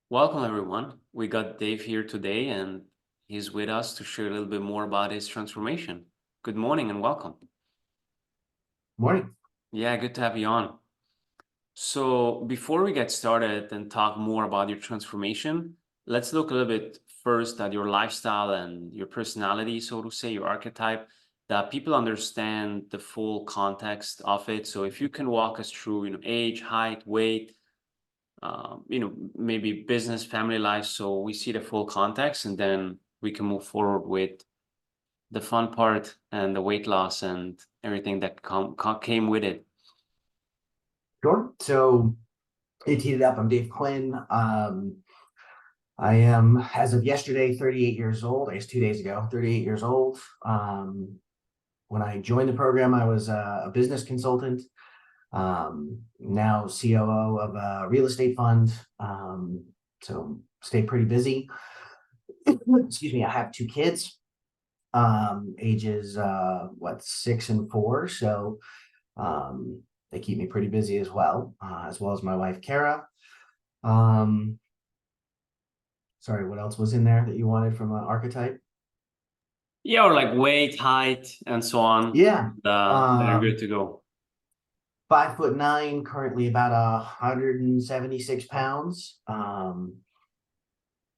Welcome, everyone. We got Dave here today, and he's with us to share a little bit more about his transformation. Good morning and welcome. Morning. Yeah, good to have you on. So, before we get started and talk more about your transformation, let's look a little bit first at your lifestyle and your personality, so to say, your archetype, that people understand the full context of it. So, if you can walk us through, age, height, weight, maybe business, family life, so we see the full context, and then we can move forward with the fun part and the weight loss and everything that came with it. Sure. So it teed it up. I'm Dave Quinn. I am, as of yesterday, 38 years old. I guess 2 days ago, 38 years old. When I joined the program, I was a business consultant. Now COO of a real estate fund. So stay pretty busy. Excuse me. I have two kids, ages 6 and 4. So they keep me pretty busy as well as my wife Kara. Sorry, what else was in there that you wanted from an archetype? Yeah, or like weight, height, and so on. Yeah. Then you're good to go. 5'9", currently about 176 pounds,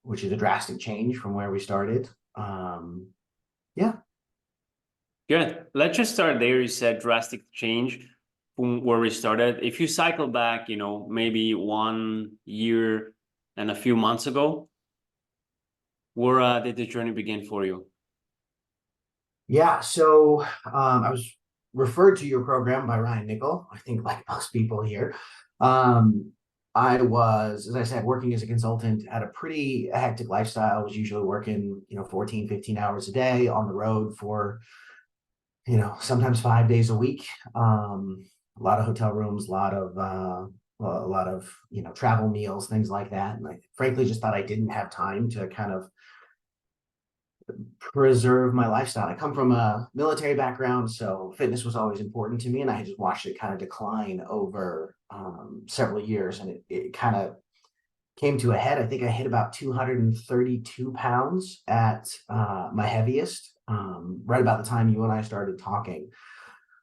which is a drastic change from where we started. Yeah. Good. Let's just start there. You said drastic change from where we started. If you cycle back, maybe 1 year and a few months ago, where did the journey begin for you? Yeah. So I was referred to your program by Ryan Nickel, I think, like most people here. I was, as I said, working as a consultant, had a pretty hectic lifestyle. I was usually working, 14, 15 hours a day on the road for, sometimes 5 days a week. A lot of hotel rooms, a lot of travel meals, things like that. And I frankly just thought I didn't have time to kind of preserve my lifestyle. I come from a military background, so fitness was always important to me, and I just watched it kind of decline over several years, and it kind of came to a head. I think I hit about 232 pounds at my heaviest, right about the time you and I started talking.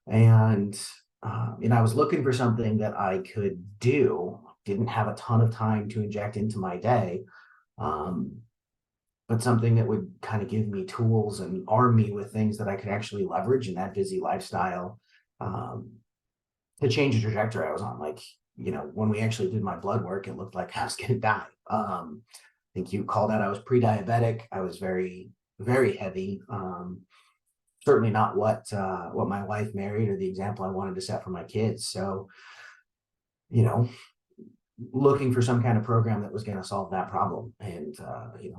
And I was looking for something that I could do. Didn't have a ton of time to inject into my day. But something that would kind of give me tools and arm me with things that I could actually leverage in that busy lifestyle, to change the trajectory I was on. Like, when we actually did my blood work, it looked like I was going to die. I think you called out I was pre-diabetic. I was very, very heavy. Certainly not what my wife married or the example I wanted to set for my kids. So, you know, looking for some kind of program that was going to solve that problem. And,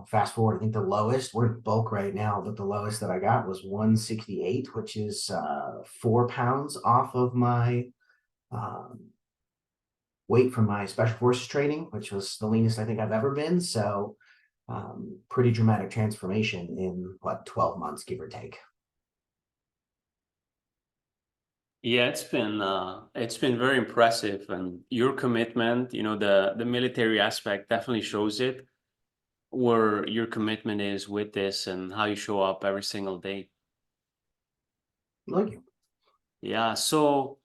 fast forward, I think the lowest, we're in bulk right now, but the lowest that I got was 168, which is 4 pounds off of my weight from my special forces training, which was the leanest I think I've ever been. So pretty dramatic transformation in 12 months, give or take. Yeah, it's been very impressive, and your commitment, the military aspect definitely shows it, where your commitment is with this and how you show up every single day. Thank you. Yeah, so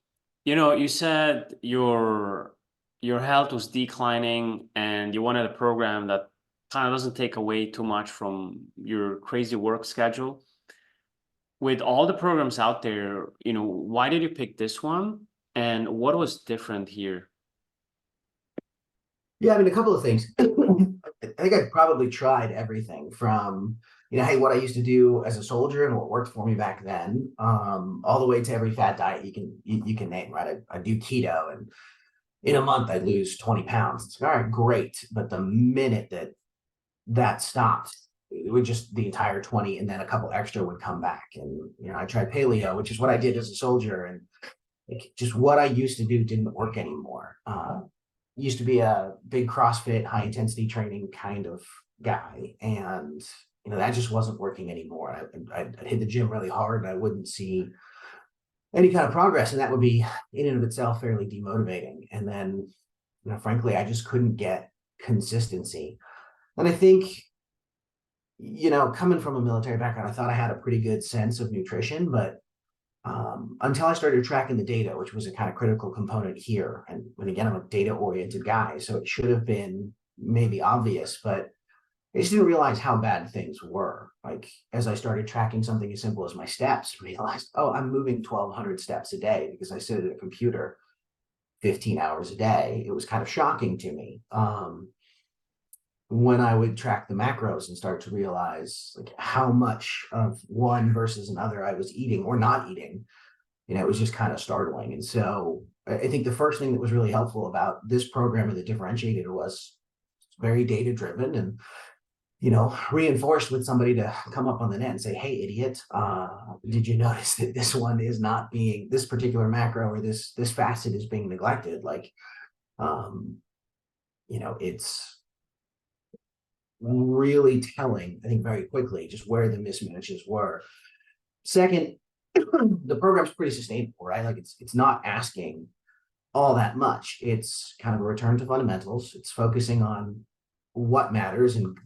you said your health was declining and you wanted a program that kind of doesn't take away too much from your crazy work schedule. With all the programs out there, why did you pick this one? And what was different here? Yeah, I mean, a couple of things. I think I probably tried everything from, hey, what I used to do as a soldier and what worked for me back then, all the way to every fat diet you can name, right? I do keto, and in a month I'd lose 20 pounds. It's all right, great. But the minute that stopped, it would just the entire 20 and then a couple extra would come back. And, I tried paleo, which is what I did as a soldier. And just what I used to do didn't work anymore. Used to be a big CrossFit, high intensity training kind of guy. And, that just wasn't working anymore. I'd hit the gym really hard and I wouldn't see any kind of progress. And that would be in and of itself fairly demotivating. And then, frankly, I just couldn't get consistency. And I think, coming from a military background, I thought I had a pretty good sense of nutrition, but until I started tracking the data, which was a kind of critical component here. And again, I'm a data oriented guy, so it should have been maybe obvious, but I just didn't realize how bad things were. Like, as I started tracking something as simple as my steps, I realized, oh, I'm moving 1,200 steps a day because I sit at a computer 15 hours a day. It was kind of shocking to me. When I would track the macros and start to realize like how much of one versus another I was eating or not eating, it was just kind of startling. And so I think the first thing that was really helpful about this program and the differentiator was very data driven and reinforced with somebody to come up on the net and say, hey, idiot, did you notice that this one is not being, this particular macro or this facet is being neglected? Like, it's really telling, I think, very quickly just where the mismatches were. Second, the program's pretty sustainable, right? Like it's not asking all that much. It's kind of a return to fundamentals. It's focusing on what matters, and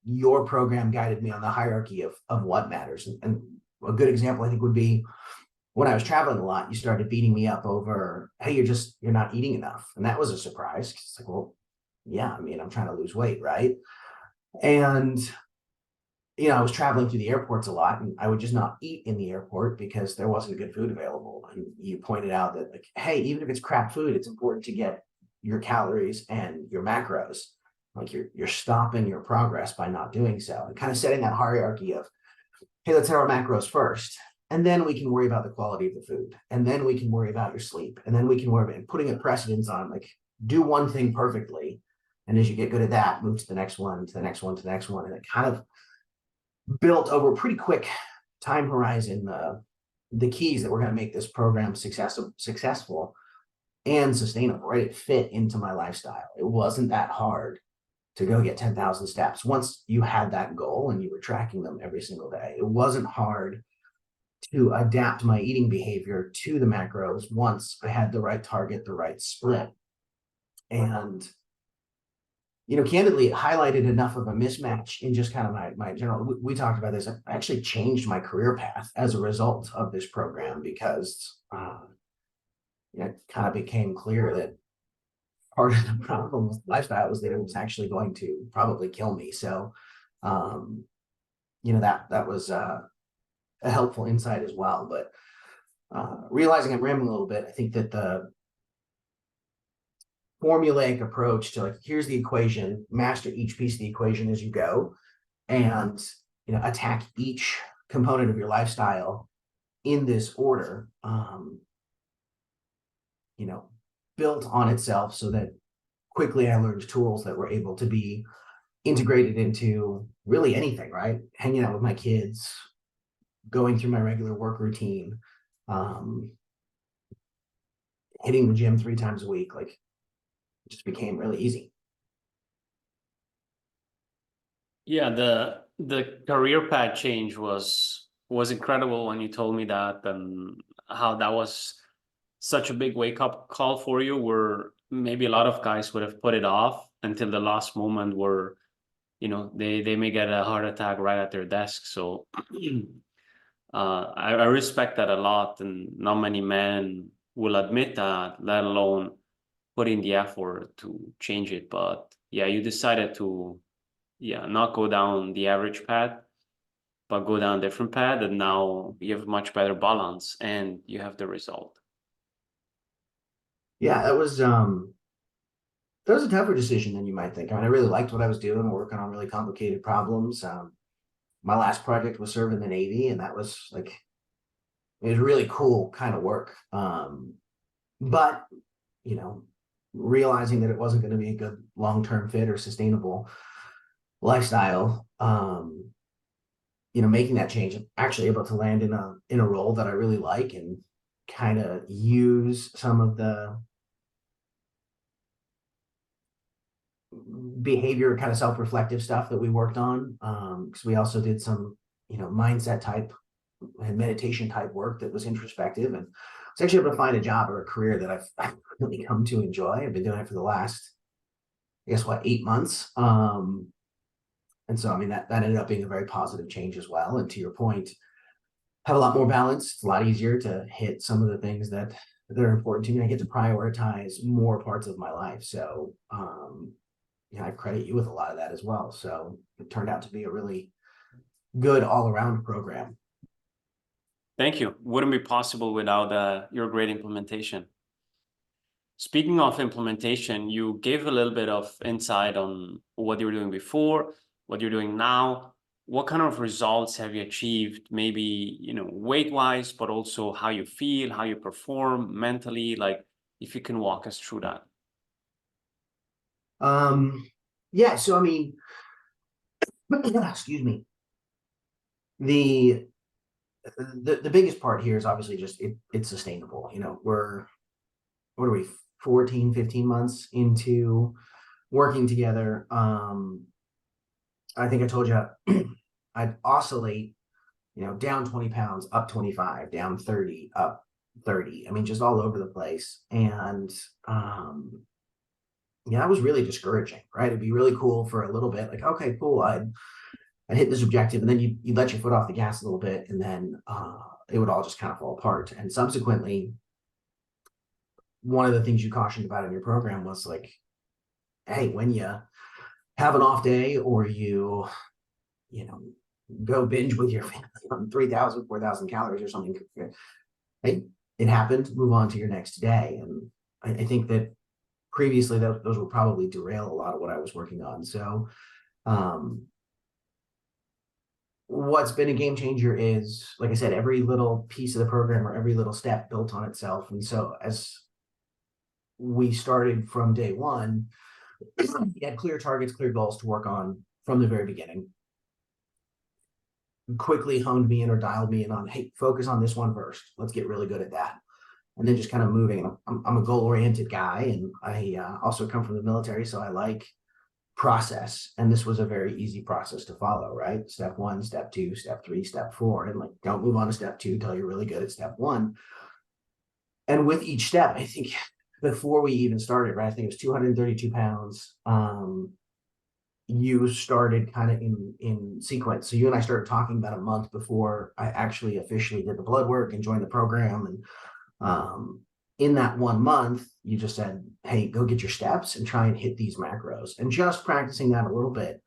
your program guided me on the hierarchy of what matters. And a good example, I think, would be when I was traveling a lot, you started beating me up over, hey, you're not eating enough. And that was a surprise. It's like, well, yeah, I mean, I'm trying to lose weight, right? And I was traveling through the airports a lot, and I would just not eat in the airport because there wasn't good food available. And you pointed out that, like, hey, even if it's crap food, it's important to get your calories and your macros. Like you're stopping your progress by not doing so, and kind of setting that hierarchy of, hey, let's hit our macros first, and then we can worry about the quality of the food, and then we can worry about your sleep, and then we can worry about putting a precedence on, like, do one thing perfectly, and as you get good at that, move to the next one, to the next one, to the next one, and it kind of built over a pretty quick time horizon the keys that were going to make this program successful and sustainable. Right, it fit into my lifestyle. It wasn't that hard to go get 10,000 steps once you had that goal and you were tracking them every single day. It wasn't hard to adapt my eating behavior to the macros once I had the right target, the right split. And candidly, it highlighted enough of a mismatch in just kind of my general, we talked about this. I actually changed my career path as a result of this program because it kind of became clear that part of the problem with lifestyle was that it was actually going to probably kill me. So, that was a helpful insight as well. But realizing I'm rambling a little bit, I think that the formulaic approach to, like, here's the equation, master each piece of the equation as you go, and attack each component of your lifestyle in this order, built on itself so that quickly I learned tools that were able to be integrated into really anything, right? Hanging out with my kids, going through my regular work routine, hitting the gym 3 times a week. Like, it just became really easy. Yeah, the career path change was incredible when you told me that, and how that was such a big wake up call for you, where maybe a lot of guys would have put it off until the last moment where they may get a heart attack right at their desk. So I respect that a lot, and not many men will admit that, let alone put in the effort to change it. But yeah, you decided to not go down the average path, but go down a different path, and now you have much better balance and you have the result. Yeah, that was a tougher decision than you might think. I mean, I really liked what I was doing, working on really complicated problems. My last project was serving the Navy, and that was like, it was really cool kind of work. But realizing that it wasn't going to be a good long-term fit or sustainable lifestyle, making that change, I'm actually able to land in a role that I really like and kind of use some of the behavior, kind of self-reflective stuff that we worked on, because we also did some mindset type and meditation type work that was introspective, and I was actually able to find a job or a career that I've really come to enjoy. I've been doing it for the last guess what, 8 months. And so, I mean, that ended up being a very positive change as well. And to your point, have a lot more balance. It's a lot easier to hit some of the things that are important to me. I get to prioritize more parts of my life. So, I credit you with a lot of that as well. So it turned out to be a really good all around program. Thank you. Wouldn't be possible without your great implementation. Speaking of implementation, you gave a little bit of insight on what you were doing before, what you're doing now. What kind of results have you achieved? Maybe, weight-wise, but also how you feel, how you perform mentally. Like, if you can walk us through that. Yeah. So, I mean, excuse me. The biggest part here is obviously just it's sustainable. We're, what are we, 14, 15 months into working together. I think I told you I'd oscillate, down 20 pounds, up 25, down 30, up 30. I mean, just all over the place. And that was really discouraging, right? It'd be really cool for a little bit, like, okay, cool, I'd hit this objective, and then you let your foot off the gas a little bit, and then it would all just kind of fall apart. And subsequently, one of the things you cautioned about in your program was like, hey, when you have an off day, or you know go binge with your family on 3,000, 4,000 calories or something, hey, it happened, move on to your next day. And I think that previously those would probably derail a lot of what I was working on. So what's been a game changer is, like I said, every little piece of the program or every little step built on itself. And so as we started from day one, we had clear targets, clear goals to work on from the very beginning. Quickly honed me in or dialed me in on, hey, focus on this one first. Let's get really good at that. And then just kind of moving. I'm a goal-oriented guy, and I also come from the military, so I like process. And this was a very easy process to follow, right? Step 1, step 2, step 3, step 4. And like, don't move on to step 2 until you're really good at step 1. And with each step, I think before we even started, right, I think it was 232 pounds. You started kind of in sequence. So you and I started talking about a month before I actually officially did the blood work and joined the program. And in that 1 month, you just said, hey, go get your steps and try and hit these macros. And just practicing that a little bit,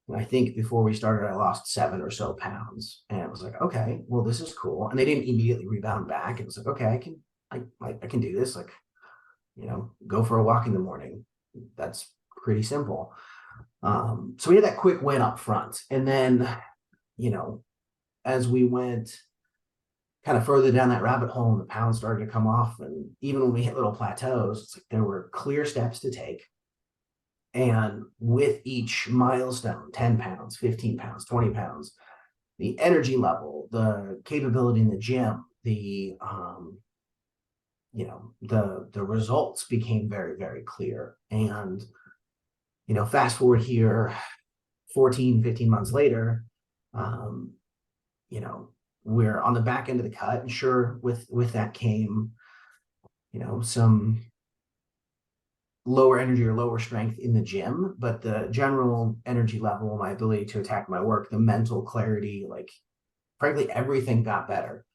and I think before we started, I lost 7 or so pounds. And it was like, okay, well, this is cool. And they didn't immediately rebound back. It was like, okay, I can do this. Like, go for a walk in the morning. That's pretty simple. So we had that quick win up front. And then, as we went kind of further down that rabbit hole and the pounds started to come off, and even when we hit little plateaus, it's like there were clear steps to take. And with each milestone, 10 pounds, 15 pounds, 20 pounds, the energy level, the capability in the gym, the results became very, very clear. And fast forward here 14, 15 months later, we're on the back end of the cut. And sure, with that came, some lower energy or lower strength in the gym, but the general energy level, my ability to attack my work, the mental clarity, like, frankly, everything got better.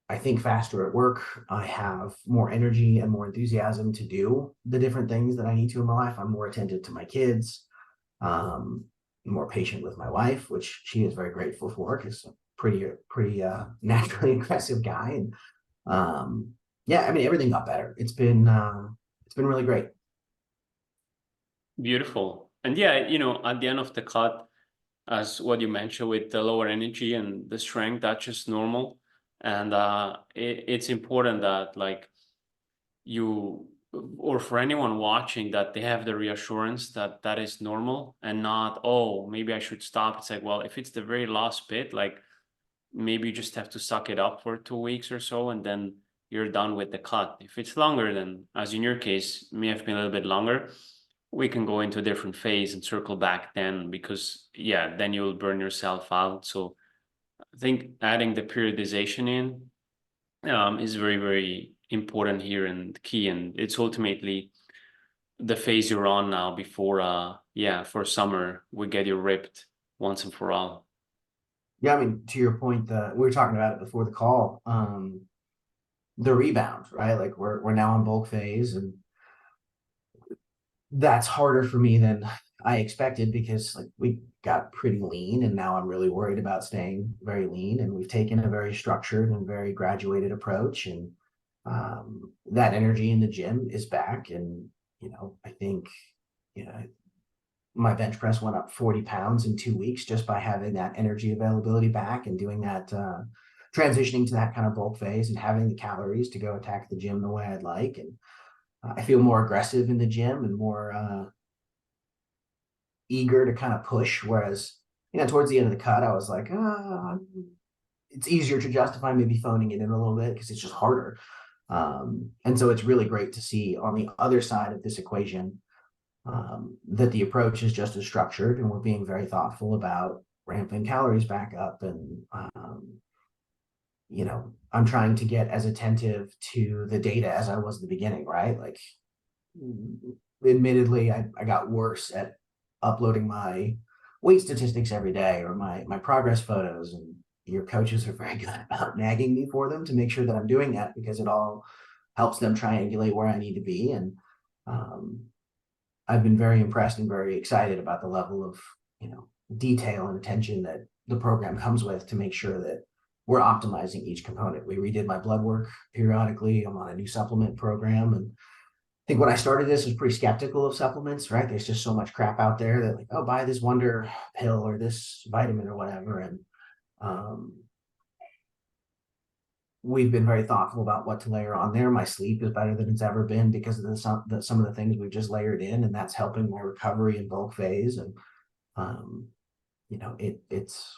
I think faster at work. I have more energy and more enthusiasm to do the different things that I need to in my life. I'm more attentive to my kids, more patient with my wife, which she is very grateful for, because I'm pretty naturally aggressive guy. And yeah, I mean, everything got better. It's been really great. Beautiful. And yeah, at the end of the cut, as what you mentioned with the lower energy and the strength, that's just normal. And it's important that, like, you, or for anyone watching, that they have the reassurance that that is normal, and not, oh, maybe I should stop. It's like, well, if it's the very last bit, like, maybe you just have to suck it up for 2 weeks or so, and then you're done with the cut. If it's longer, then, as in your case, may have been a little bit longer, we can go into a different phase and circle back then, because yeah, then you'll burn yourself out. So I think adding the periodization in is very, very important here and key. And it's ultimately the phase you're on now before yeah, for summer we get you ripped once and for all. Yeah, I mean, to your point, we were talking about it before the call. The rebound, right? Like we're now in bulk phase, and that's harder for me than I expected because like we got pretty lean, and now I'm really worried about staying very lean. And we've taken a very structured and very graduated approach, and that energy in the gym is back. And I think my bench press went up 40 pounds in 2 weeks just by having that energy availability back and doing that, transitioning to that kind of bulk phase and having the calories to go attack the gym the way I'd like. And I feel more aggressive in the gym and more eager to kind of push. Whereas, towards the end of the cut, I was like, it's easier to justify maybe phoning it in a little bit because it's just harder. And so it's really great to see on the other side of this equation that the approach is just as structured and we're being very thoughtful about ramping calories back up. And, I'm trying to get as attentive to the data as I was at the beginning, right? Like, admittedly, I got worse at uploading my weight statistics every day or my progress photos. And your coaches are very good about nagging me for them to make sure that I'm doing that because it all helps them triangulate where I need to be. And I've been very impressed and very excited about the level of, detail and attention that the program comes with to make sure that we're optimizing each component. We redid my blood work periodically. I'm on a new supplement program. And I think when I started this, I was pretty skeptical of supplements, right? There's just so much crap out there that like, oh, buy this wonder pill or this vitamin or whatever. And we've been very thoughtful about what to layer on there. My sleep is better than it's ever been because of some of the things we've just layered in, and that's helping my recovery in bulk phase. And it's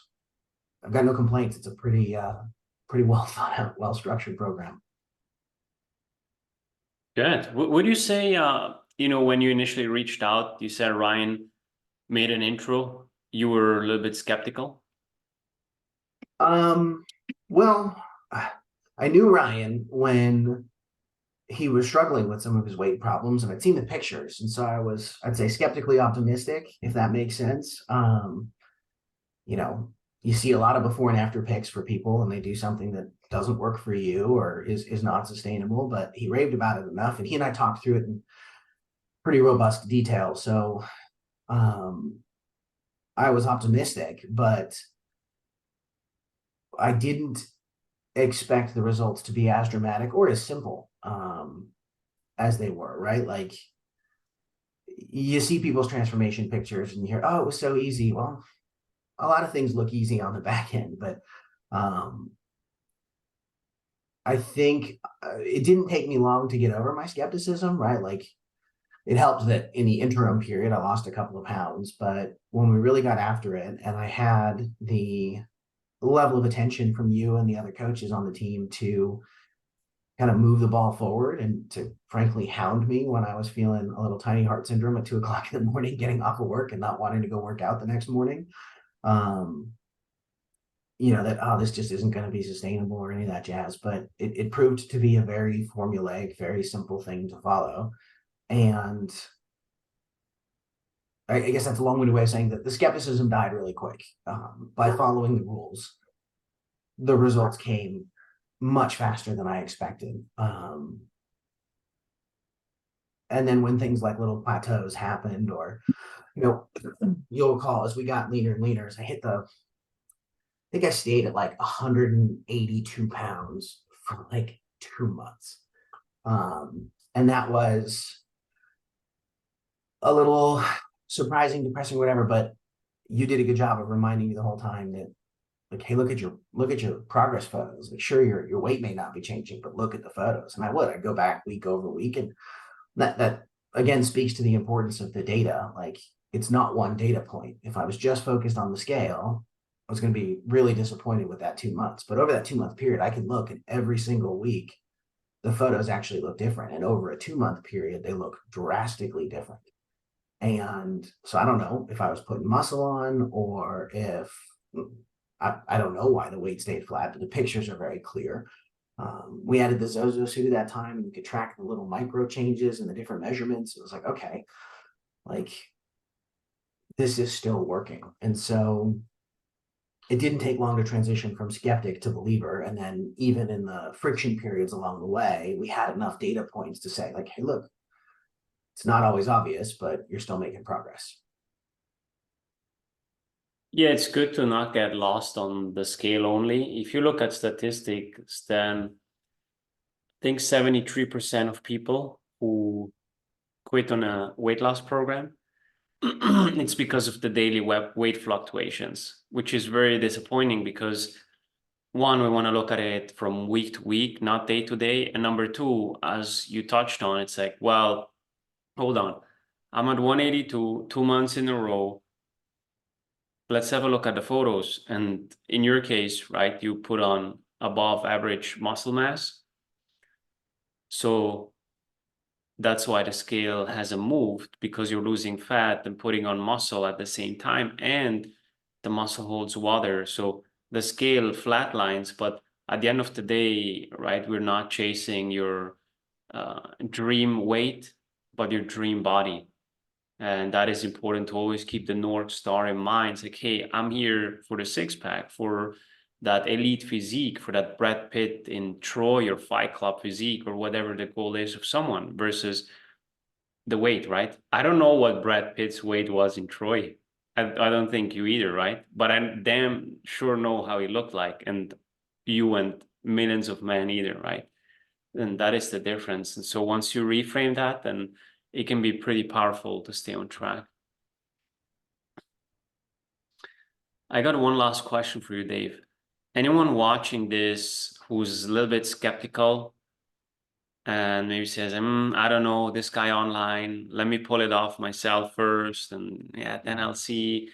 I've got no complaints. It's a pretty well thought out, well structured program. Good. Would you say when you initially reached out, you said Ryan made an intro, you were a little bit skeptical? Well, I knew Ryan when he was struggling with some of his weight problems, and I'd seen the pictures, and so I'd say skeptically optimistic, if that makes sense. You know, you see a lot of before and after pics for people, and they do something that doesn't work for you or is not sustainable. But he raved about it enough, and he and I talked through it in pretty robust detail. So I was optimistic, but I didn't expect the results to be as dramatic or as simple as they were, right? Like you see people's transformation pictures and you hear, oh, it was so easy. Well, a lot of things look easy on the back end, but I think it didn't take me long to get over my skepticism, right? Like it helped that in the interim period, I lost a couple of pounds, but when we really got after it and I had the level of attention from you and the other coaches on the team to kind of move the ball forward and to frankly hound me when I was feeling a little tiny heart syndrome at 2 o'clock in the morning, getting off of work and not wanting to go work out the next morning. That, oh, this just isn't going to be sustainable or any of that jazz. But it proved to be a very formulaic, very simple thing to follow. And I guess that's a long-winded way of saying that the skepticism died really quick. By following the rules, the results came much faster than I expected. And then when things like little plateaus happened, or, you'll recall as we got leaner and leaner, as I think I stayed at like 182 pounds for like 2 months. And that was a little surprising, depressing, whatever, but you did a good job of reminding me the whole time that like, hey, look at your progress photos. Like, sure, your weight may not be changing, but look at the photos. And I'd go back week over week, and that again speaks to the importance of the data. Like, it's not one data point. If I was just focused on the scale, I was going to be really disappointed with that 2 months. But over that 2 month period, I can look, and every single week, the photos actually look different. And over a 2 month period, they look drastically different. And so I don't know if I was putting muscle on or if I don't know why the weight stayed flat, but the pictures are very clear. We added the Zozo suit at that time, and you could track the little micro changes and the different measurements. It was like, okay, like this is still working. And so it didn't take long to transition from skeptic to believer. And then even in the friction periods along the way, we had enough data points to say, like, hey, look, it's not always obvious, but you're still making progress. Yeah, it's good to not get lost on the scale only. If you look at statistics, then I think 73% of people who quit on a weight loss program, it's because of the daily weight fluctuations, which is very disappointing because one, we want to look at it from week to week, not day to day. And number two, as you touched on, it's like, well, hold on. I'm at 182 2 months in a row. Let's have a look at the photos. And in your case, right, you put on above average muscle mass. So that's why the scale hasn't moved, because you're losing fat and putting on muscle at the same time, and the muscle holds water. So the scale flatlines, but at the end of the day, right, we're not chasing your dream weight, but your dream body. And that is important to always keep the North Star in mind. It's like, hey, I'm here for the six pack, for that elite physique, for that Brad Pitt in Troy or Fight Club physique, or whatever the goal is of someone, versus the weight, right? I don't know what Brad Pitt's weight was in Troy. I don't think you either, right? But I damn sure know how he looked like, and you and millions of men either, right? And that is the difference. And so once you reframe that, then it can be pretty powerful to stay on track. I got one last question for you, Dave. Anyone watching this who's a little bit skeptical and maybe says, I don't know this guy online. Let me pull it off myself first, and yeah, then I'll see.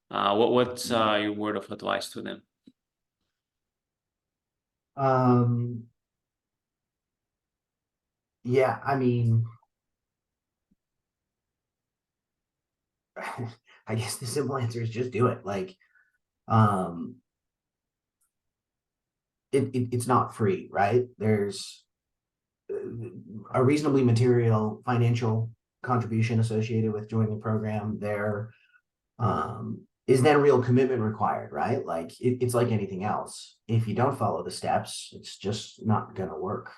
What's your word of advice to them? Um, yeah, I mean, I guess the simple answer is just do it. Like, um, it's not free, right? There's a reasonably material financial contribution associated with joining the program. There is then real commitment required, right? Like it's like anything else. If you don't follow the steps, it's just not going to work.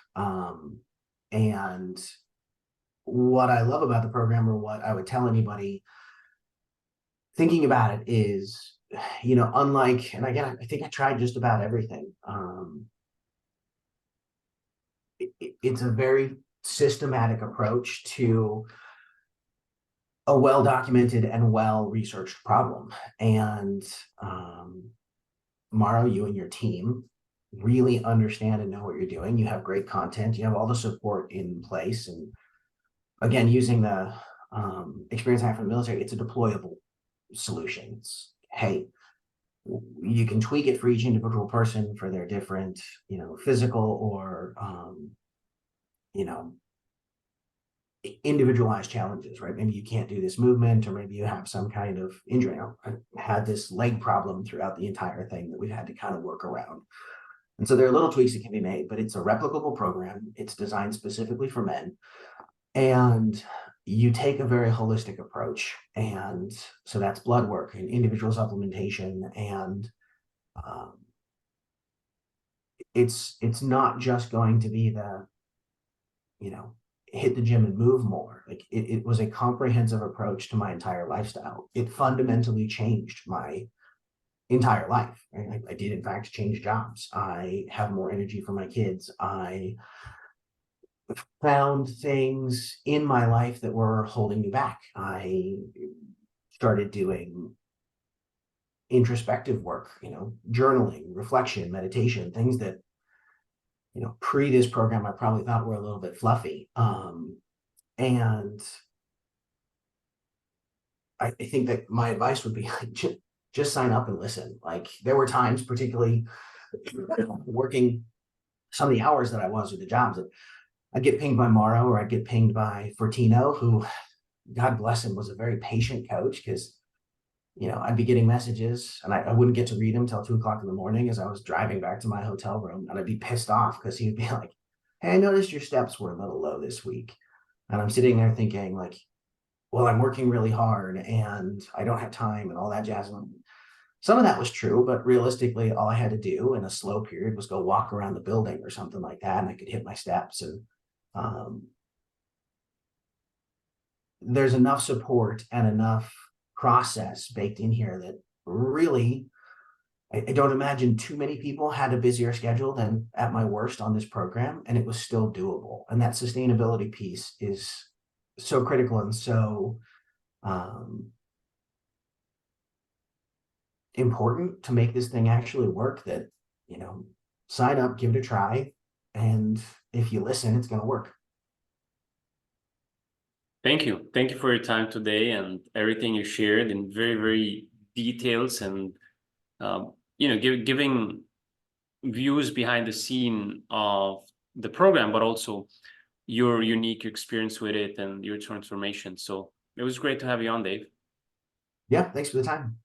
And what I love about the program, or what I would tell anybody thinking about it, is, unlike, and again, I think I tried just about everything. It's a very systematic approach to a well-documented and well-researched problem. And Mauro, you and your team really understand and know what you're doing. You have great content. You have all the support in place. And again, using the experience I have from the military, it's a deployable solution. It's, hey, you can tweak it for each individual person for their different, physical or, you know, individualized challenges, right? Maybe you can't do this movement, or maybe you have some kind of injury. I had this leg problem throughout the entire thing that we've had to kind of work around. And so there are little tweaks that can be made, but it's a replicable program. It's designed specifically for men. And you take a very holistic approach. And so that's blood work and individual supplementation. And it's not just going to be the, hit the gym and move more. Like it was a comprehensive approach to my entire lifestyle. It fundamentally changed my entire life. Right? I did in fact change jobs. I have more energy for my kids. I found things in my life that were holding me back. I started doing introspective work, journaling, reflection, meditation, things that, pre this program, I probably thought were a little bit fluffy. And I think that my advice would be like, just sign up and listen. Like there were times, particularly working some of the hours that I was with the jobs, that I'd get pinged by Mauro, or I'd get pinged by Fortino, who, God bless him, was a very patient coach, because I'd be getting messages and I wouldn't get to read them till 2 o'clock in the morning as I was driving back to my hotel room. And I'd be pissed off because he would be like, "Hey, I noticed your steps were a little low this week." And I'm sitting there thinking, like, well, I'm working really hard and I don't have time and all that jazz. And some of that was true, but realistically, all I had to do in a slow period was go walk around the building or something like that, and I could hit my steps. And um, there's enough support and enough process baked in here that really, I don't imagine too many people had a busier schedule than at my worst on this program, and it was still doable. And that sustainability piece is so critical and so um, important to make this thing actually work that, sign up, give it a try. And if you listen, it's going to work. Thank you. Thank you for your time today and everything you shared in very, very details and giving views behind the scene of the program, but also your unique experience with it and your transformation. So it was great to have you on, Dave. Yeah. Thanks for the time.